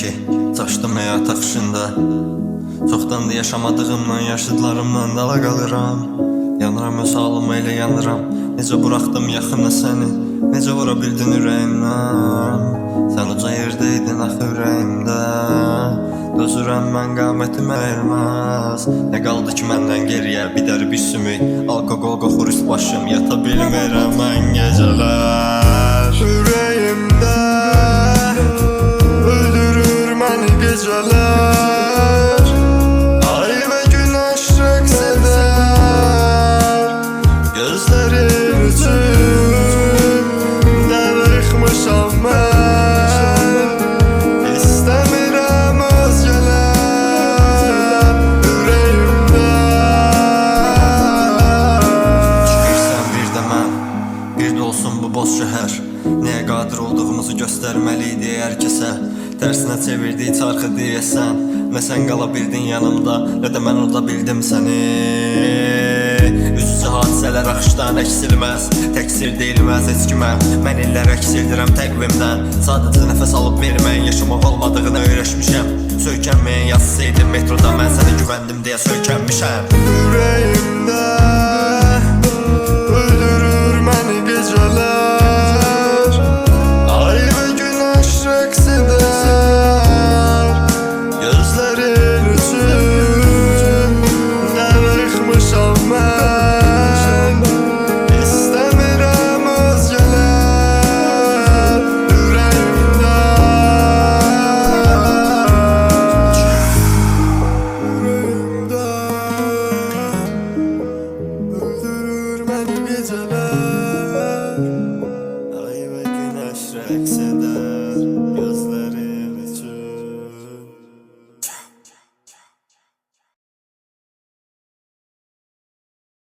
ki, çaşdım həyat axışında. Çoxdandır yaşamadığımdan, yaşıdlarımdan dala qalıram. Yanıram öz halıma elə yanıram. Necə buraxdım yaxına səni, necə vura bildin ürəyimdən. Sən uca yerdeydin axı ürəyimdə. Dözürəm mən qamətim əyilməz. Nə qaldı ki məndən geriyə, bir dəri bir sümük. Alkoqol qoxur üst başım, yata bilmirəm mən gecələr. Ürəyimdə öldürür məni gecələr. Ay və günəş rəqs edər gözlərin üçün. Dəvə yıxmışam mən, istəmirəm özgələr ürəyimdə. Çıxırsan bir də mən, bir də olsun bu boz şəhər. Nəyə qadir olduğumuzu göstərməliydi hər kəsə. Tərsinə çevirdiyi çarxı deyəsən. Nə sən qala bildin yanımda, nə də mən unuda bildim səni. Üz-üzə hadisələr axışdan əksilməz, təqsir deyilməz heç kimə. Mən illər əksildirəm təqvimdən. Sadəcə nəfəs alıb verməyin yaşamaq olmadığını öyrəşmişəm. Söykənməyin yazsaydım metroda, mən sənə güvəndim deyə söykənmişəm. Ürəyimdə öldürür məni gecələr. Ay və günəş rəqs edər gözlərin üçün. Dəvə yıxmışam mən, istəmirəm özgələr ürəyimdə. Ürəyimdə öldürür məni gecələr. Ay və günəş rəqs edər.